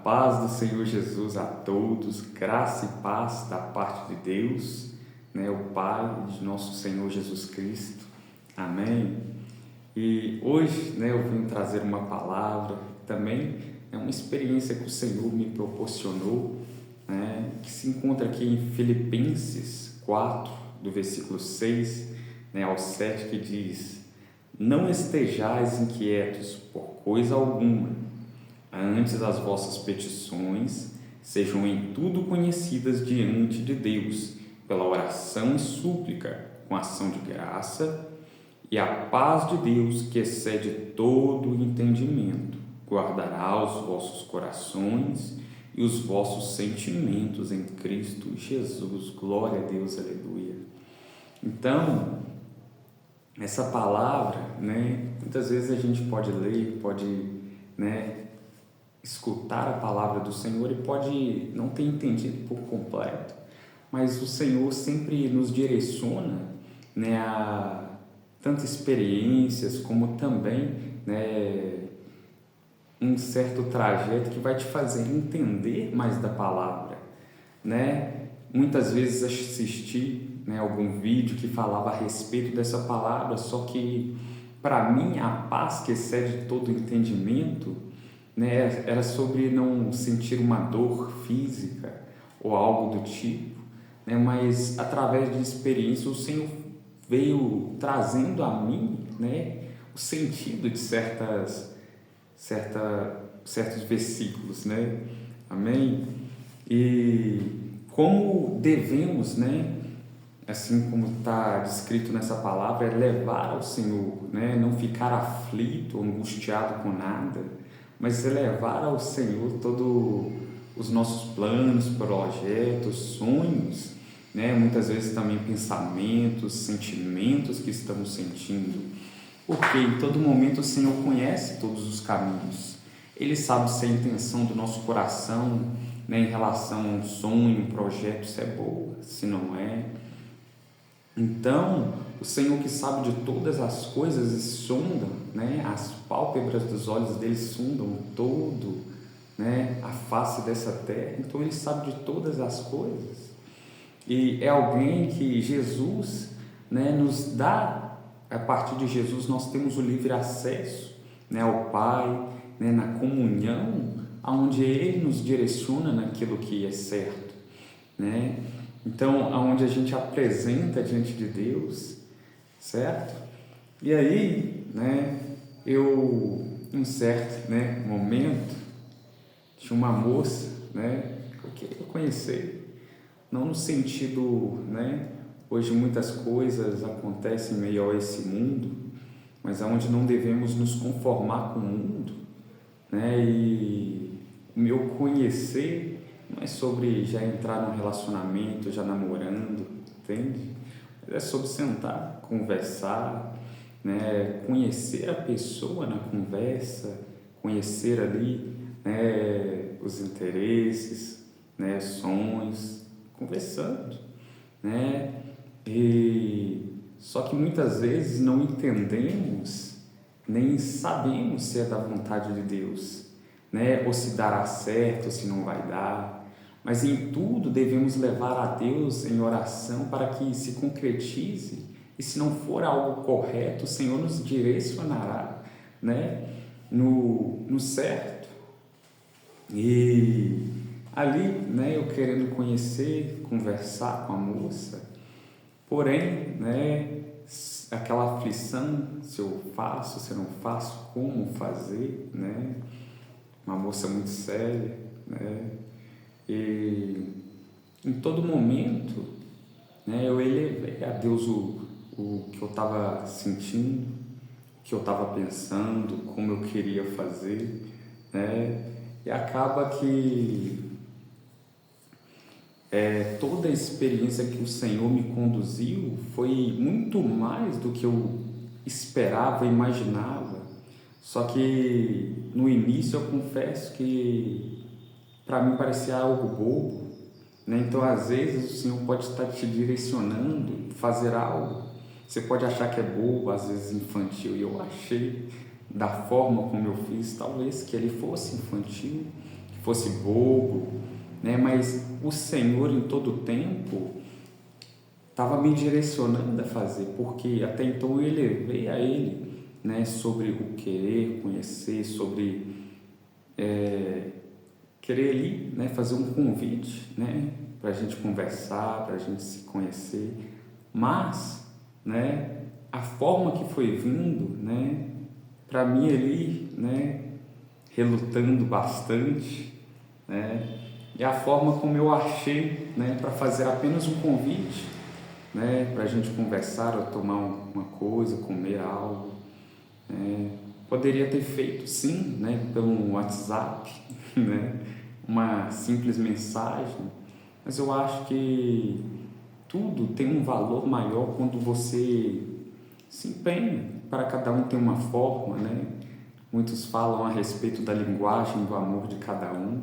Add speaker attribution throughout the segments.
Speaker 1: paz do Senhor Jesus a todos, graça e paz da parte de Deus, o Pai de nosso Senhor Jesus Cristo. Amém? E hoje, eu vim trazer uma palavra, também é uma experiência que o Senhor me proporcionou, que se encontra aqui em Filipenses 4, do versículo 6 ao 7, que diz: Não estejais inquietos por coisa alguma, antes as vossas petições sejam em tudo conhecidas diante de Deus, pela oração e súplica, com ação de graça, e a paz de Deus, que excede todo o entendimento, guardará os vossos corações e os vossos sentimentos em Cristo Jesus. Glória a Deus, aleluia. Então, essa palavra, muitas vezes a gente pode ler, pode, escutar a palavra do Senhor e pode não ter entendido por completo, mas o Senhor sempre nos direciona, a tantas experiências, como também, um certo trajeto que vai te fazer entender mais da palavra, Muitas vezes assisti, algum vídeo que falava a respeito dessa palavra, só que para mim a paz que excede todo entendimento, era sobre não sentir uma dor física ou algo do tipo, mas através de experiência o Senhor veio trazendo a mim, o sentido de certos versículos, amém? E como devemos, assim como está descrito nessa palavra, é levar ao Senhor, não ficar aflito, angustiado com nada, mas é levar ao Senhor todos os nossos planos, projetos, sonhos, muitas vezes também pensamentos, sentimentos que estamos sentindo, porque em todo momento o Senhor conhece todos os caminhos, Ele sabe se a intenção do nosso coração, em relação a um sonho, um projeto, se é boa, se não é. Então, o Senhor que sabe de todas as coisas e sonda, as pálpebras dos olhos dele sondam todo, a face dessa terra, então ele sabe de todas as coisas. E é alguém que Jesus, nos dá, a partir de Jesus nós temos o livre acesso, ao Pai, na comunhão, onde Ele nos direciona naquilo que é certo, Então, aonde a gente apresenta diante de Deus, certo? E aí, eu, em um certo, momento, tinha uma moça, que eu queria conhecer, não no sentido, hoje muitas coisas acontecem em meio a esse mundo, mas aonde não devemos nos conformar com o mundo, e o meu conhecer não é sobre já entrar num relacionamento, já namorando, entende? É sobre sentar, conversar, conhecer a pessoa na conversa, conhecer ali, os interesses, sonhos, conversando, E só que muitas vezes não entendemos, nem sabemos se é da vontade de Deus, ou se dará certo, ou se não vai dar, mas em tudo devemos levar a Deus em oração para que se concretize, e se não for algo correto, o Senhor nos direcionará, no certo. E ali, eu querendo conhecer, conversar com a moça, porém, aquela aflição, se eu faço, se eu não faço, como fazer, uma moça muito séria, e em todo momento, eu elevei a Deus o que eu estava sentindo, o que eu estava pensando, como eu queria fazer, e acaba que toda a experiência que o Senhor me conduziu foi muito mais do que eu esperava, imaginava. Só que no início eu confesso que para mim parecia algo bobo, Então às vezes o Senhor pode estar te direcionando a fazer algo, você pode achar que é bobo, às vezes infantil, e eu achei da forma como eu fiz, talvez que ele fosse infantil, que fosse bobo, né? Mas o Senhor em todo o tempo estava me direcionando a fazer, porque até então eu elevei a Ele, né? Sobre o querer conhecer, sobre querer ali, né? Fazer um convite, né? Para a gente conversar, para a gente se conhecer, mas, né? A forma que foi vindo, né? Para mim ali, né? Relutando bastante, né? E a forma como eu achei, né? Para fazer apenas um convite, né? Para a gente conversar ou tomar uma coisa, comer algo, né? Poderia ter feito, sim, né? Pelo WhatsApp, né? Uma simples mensagem, mas eu acho que tudo tem um valor maior quando você se empenha. Para cada um tem uma forma, né? Muitos falam a respeito da linguagem do amor de cada um,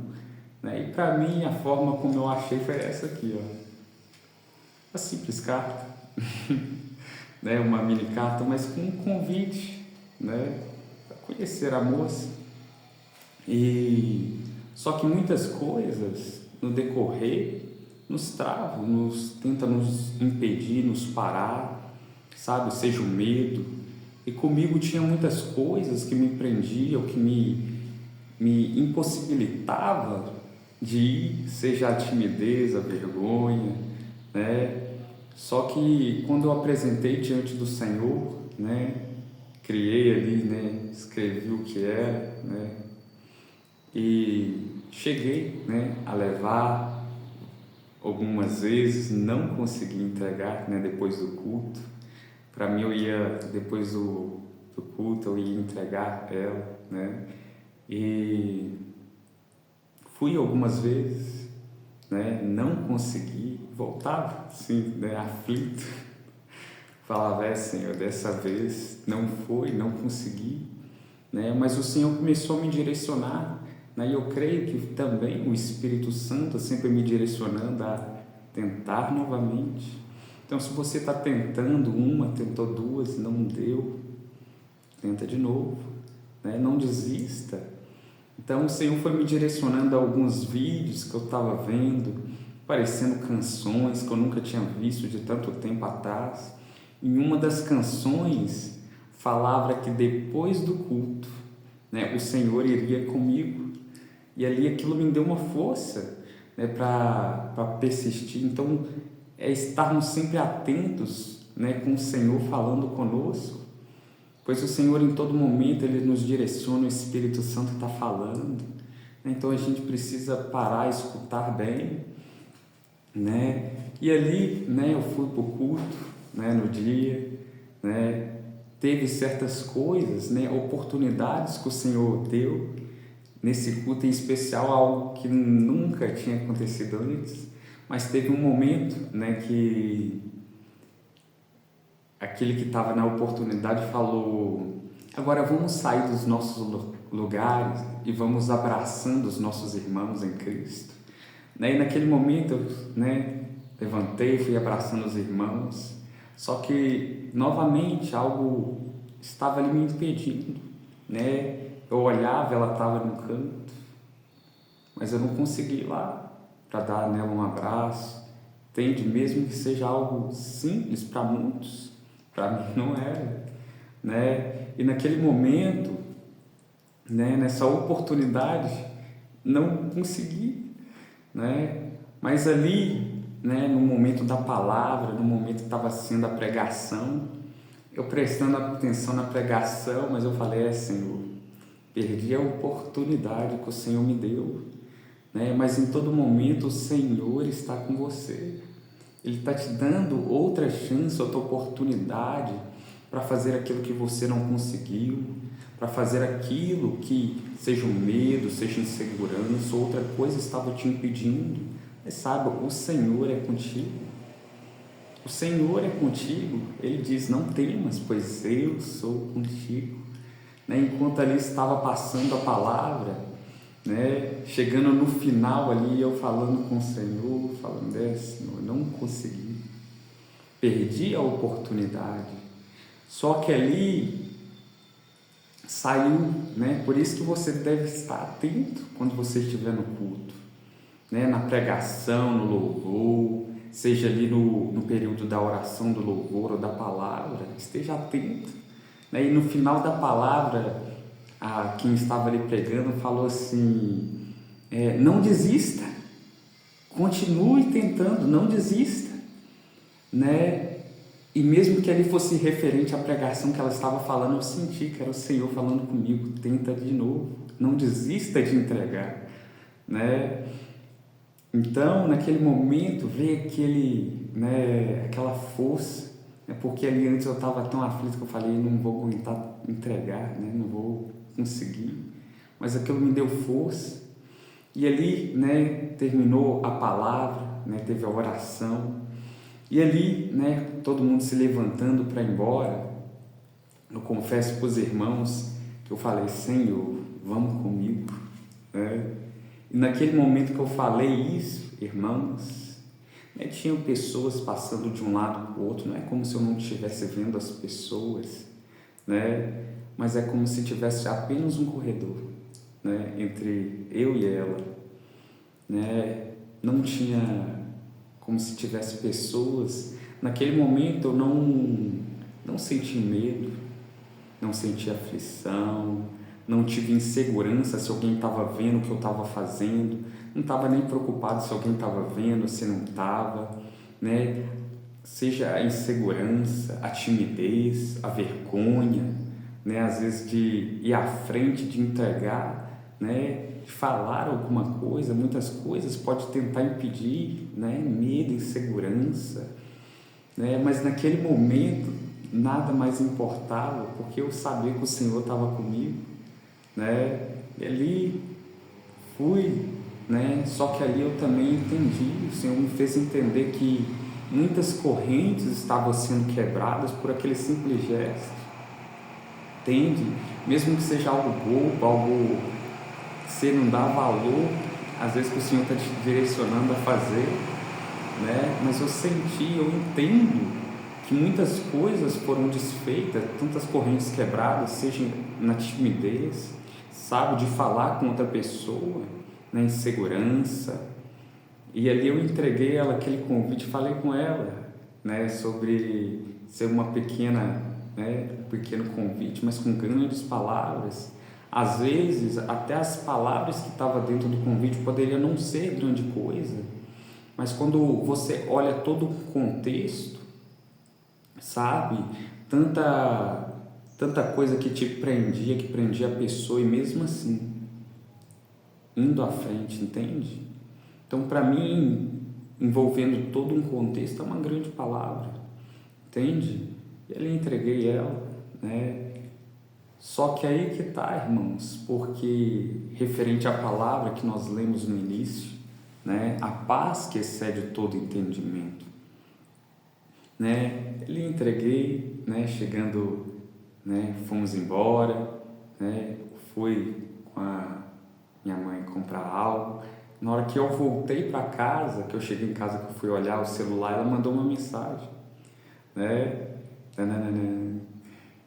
Speaker 1: né? E para mim a forma como eu achei foi essa aqui, ó. Uma simples carta, né? Uma mini carta, mas com um convite, né? Para conhecer a moça. E só que muitas coisas no decorrer nos travam, tenta nos impedir, nos parar, sabe? Seja o medo. E comigo tinha muitas coisas que me prendiam, que me impossibilitava de ir, seja a timidez, a vergonha, né? Só que quando eu apresentei diante do Senhor, né? Criei ali, né? Escrevi o que era, né? E cheguei, né? A levar algumas vezes, não consegui entregar, né? Depois do culto. Para mim, eu ia, depois do culto, eu ia entregar ela, né? E fui algumas vezes, né? Não consegui, voltava, assim, né? Aflito. Falava, Senhor, dessa vez não foi, não consegui, né? Mas o Senhor começou a me direcionar, né? E eu creio que também o Espírito Santo sempre me direcionando a tentar novamente. Então, se você está tentando tentou duas, não deu, tenta de novo, né? Não desista. Então, o Senhor foi me direcionando a alguns vídeos que eu estava vendo, parecendo canções que eu nunca tinha visto de tanto tempo atrás. Em uma das canções, falava que depois do culto, né, o Senhor iria comigo. E ali aquilo me deu uma força, né, para persistir. Então, é estarmos sempre atentos, né, com o Senhor falando conosco, pois o Senhor em todo momento Ele nos direciona, o Espírito Santo está falando, né? Então a gente precisa parar, escutar bem, né? E ali, né, eu fui para o culto, né, no dia, né? Teve certas coisas, né, oportunidades que o Senhor deu nesse culto em especial, algo que nunca tinha acontecido antes, mas teve um momento, né, que aquele que estava na oportunidade falou: agora vamos sair dos nossos lugares e vamos abraçando os nossos irmãos em Cristo, né? E naquele momento, né, levantei, fui abraçando os irmãos, só que novamente algo estava ali me impedindo, né? Eu olhava, ela estava no canto, mas eu não consegui ir lá para dar nela um abraço, entende? Mesmo que seja algo simples para muitos, para mim não era, né? E naquele momento, né, nessa oportunidade, não consegui, né? Mas ali, né, no momento da palavra, no momento que estava sendo a pregação, eu prestando atenção na pregação, mas eu falei: Senhor, perdi a oportunidade que o Senhor me deu, né? Mas em todo momento o Senhor está com você. Ele está te dando outra chance, outra oportunidade para fazer aquilo que você não conseguiu, para fazer aquilo que seja um medo, seja insegurança, outra coisa estava te impedindo. Mas saiba, o Senhor é contigo. O Senhor é contigo. Ele diz: não temas, pois eu sou contigo. Né? Enquanto ali estava passando a palavra, né? Chegando no final ali, eu falando com o Senhor, falando: Senhor, não consegui, perdi a oportunidade. Só que ali, saiu, né? Por isso que você deve estar atento quando você estiver no culto, né? Na pregação, no louvor, seja ali no período da oração, do louvor ou da palavra, esteja atento, né? E no final da palavra, quem estava ali pregando falou assim, não desista, continue tentando, não desista, né? E mesmo que ele fosse referente à pregação que ela estava falando, eu senti que era o Senhor falando comigo, tenta de novo, não desista de entregar, né? Então, naquele momento, veio aquela força, né? Porque ali antes eu estava tão aflito que eu falei, não vou aguentar entregar, né? Não vou conseguir, mas aquilo me deu força, e ali, né, terminou a palavra, né? Teve a oração, e ali, né, todo mundo se levantando para ir embora, eu confesso para os irmãos que eu falei, Senhor, vamos comigo, né? E naquele momento que eu falei isso, irmãos, né, tinham pessoas passando de um lado para o outro, não é como se eu não estivesse vendo as pessoas, né? Mas é como se tivesse apenas um corredor, né, entre eu e ela, né? Não tinha como se tivesse pessoas. Naquele momento eu não senti medo, não senti aflição, não tive insegurança se alguém estava vendo o que eu estava fazendo, não estava nem preocupado se alguém estava vendo, se não estava, né? Seja a insegurança, a timidez, a vergonha, né? Às vezes de ir à frente, de entregar, né? De falar alguma coisa, muitas coisas pode tentar impedir, né? Medo, insegurança, né? Mas naquele momento nada mais importava, porque eu sabia que o Senhor estava comigo, né? E ali fui, né? Só que ali eu também entendi, o Senhor me fez entender que muitas correntes estavam sendo quebradas por aquele simples gesto, entende? Mesmo que seja algo bobo, algo que você não dá valor, às vezes que o Senhor está te direcionando a fazer, né? Mas eu senti, eu entendo que muitas coisas foram desfeitas, tantas correntes quebradas, seja na timidez, sabe, de falar com outra pessoa, na insegurança. E ali eu entreguei ela aquele convite, falei com ela, né, sobre ser uma pequena, né, um pequeno convite, mas com grandes palavras. Às vezes, até as palavras que estavam dentro do convite poderiam não ser grande coisa, mas quando você olha todo o contexto, sabe, tanta coisa que te prendia, que prendia a pessoa, e mesmo assim, indo à frente, entende? Então, para mim, envolvendo todo um contexto, é uma grande palavra, entende? E ali entreguei ela, né? Só que aí que tá, irmãos, porque referente à palavra que nós lemos no início, né? A paz que excede todo entendimento, né? Ele entreguei, né? Chegando, né? Fomos embora, né? Fui com a minha mãe comprar algo. Na hora que eu voltei para casa, que eu cheguei em casa, que eu fui olhar o celular, ela mandou uma mensagem, né?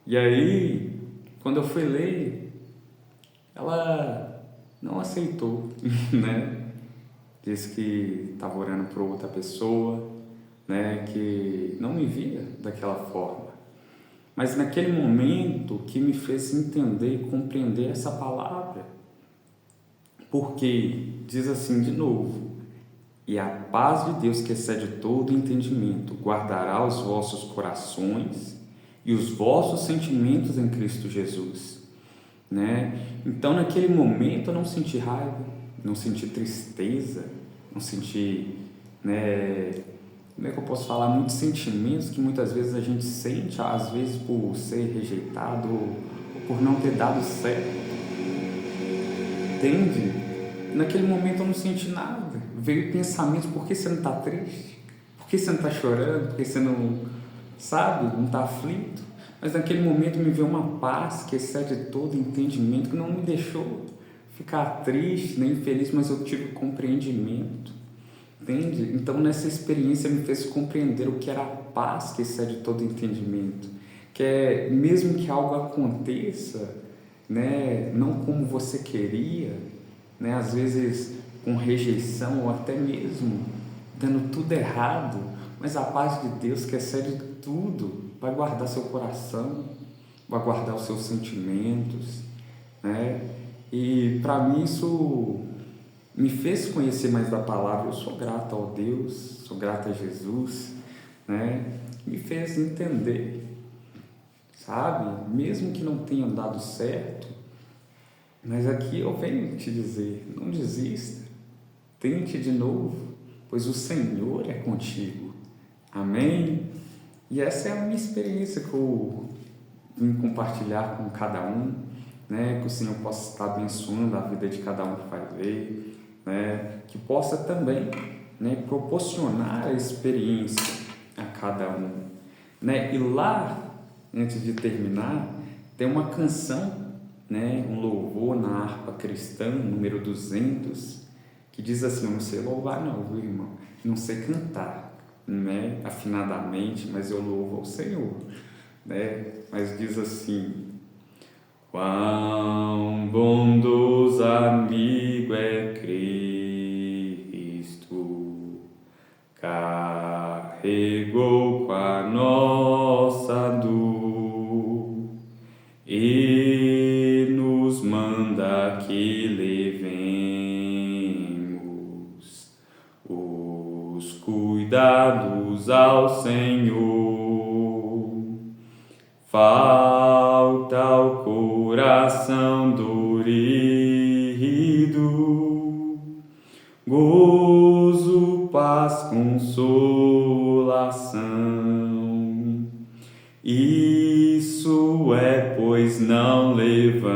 Speaker 1: E aí, quando eu fui ler, ela não aceitou, né? Disse que estava orando por outra pessoa, né? Que não me via daquela forma. Mas naquele momento que me fez entender e compreender essa palavra, porque diz assim de novo, e a paz de Deus que excede todo entendimento guardará os vossos corações e os vossos sentimentos em Cristo Jesus, né? Então naquele momento eu não senti raiva, não senti tristeza, não senti, né, como é que eu posso falar, muitos sentimentos que muitas vezes a gente sente, às vezes por ser rejeitado ou por não ter dado certo, entende? Naquele momento eu não senti nada, veio pensamentos, por que você não está triste? Por que você não está chorando? Por que você não, sabe, não está aflito? Mas naquele momento me veio uma paz que excede todo entendimento, que não me deixou ficar triste, nem feliz, mas eu tive compreendimento, entende? Então nessa experiência me fez compreender o que era a paz que excede todo entendimento, que é, mesmo que algo aconteça, né? Não como você queria, né? Às vezes com rejeição ou até mesmo dando tudo errado, mas a paz de Deus, que excede tudo, vai guardar seu coração, vai guardar os seus sentimentos, né? E para mim isso me fez conhecer mais da palavra. Eu sou grato ao Deus, sou grato a Jesus, né? Me fez entender, sabe? Mesmo que não tenha dado certo, mas aqui eu venho te dizer, não desista, tente de novo, pois o Senhor é contigo. Amém? E essa é a minha experiência que eu vim compartilhar com cada um, né? Que o Senhor possa estar abençoando a vida de cada um que vai ver, né? Que possa também, né, proporcionar a experiência a cada um, né? E lá, antes de terminar, tem uma canção, né, um louvor na harpa cristã, número 200, que diz assim: eu não sei louvar não, viu, irmão? Não sei cantar, né, afinadamente, mas eu louvo ao Senhor, né? Mas diz assim: quão bondoso amigo é Cristo, carregou com a nossa dor e nos manda que levemos os cuidados ao Senhor. Falta ao coração dorido gozo, paz, consolação. Isso é, pois não levamos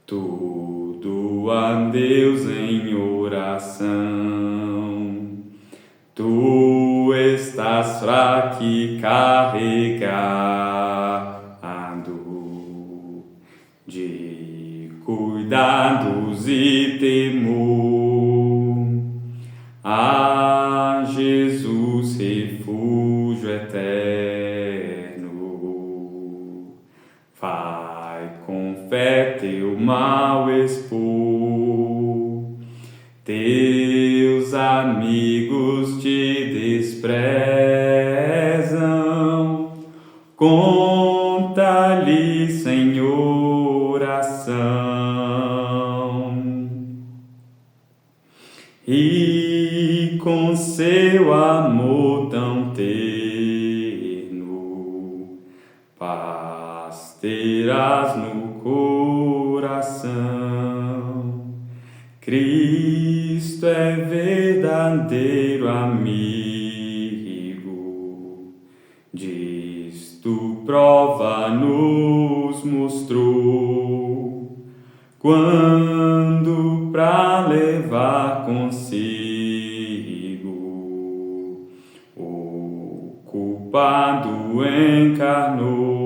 Speaker 1: tudo a Deus em oração. Tu estás fraco e carregado de cuidados e temor. A Jesus, refúgio eterno, vai com fé teu mal expor. Teus amigos te desprezam, conta-lhes em oração. E com seu amor tão terno, paz terás no coração. Cristo é verdadeiro amigo, disto prova nos mostrou, quando pra levar consigo o culpado encarnou,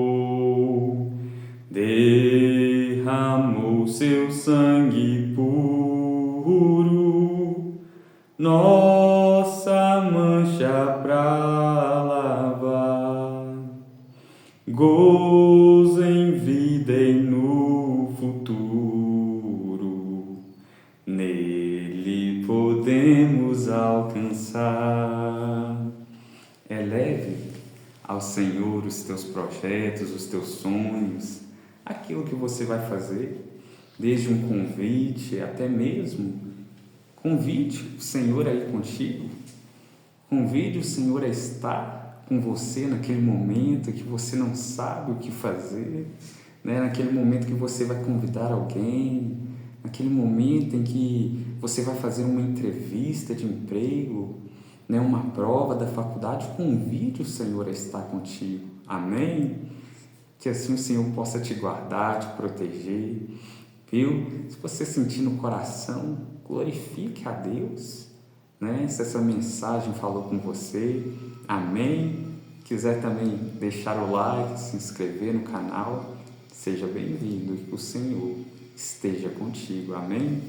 Speaker 1: derramou seu sangue puro, nossa mancha pra lavar, gozo em vida e no futuro, nele podemos alcançar. Eleve ao Senhor os teus projetos, os teus sonhos, aquilo que você vai fazer, desde um convite até mesmo convide o Senhor a ir contigo, convide o Senhor a estar com você naquele momento que você não sabe o que fazer, né? Naquele momento que você vai convidar alguém, naquele momento em que você vai fazer uma entrevista de emprego, né? Uma prova da faculdade, convide o Senhor a estar contigo. Amém? Que assim o Senhor possa te guardar, te proteger, viu? Se você sentir no coração, glorifique a Deus, né? Se essa mensagem falou com você, amém? Quiser também deixar o like, se inscrever no canal, seja bem-vindo e que o Senhor esteja contigo, amém?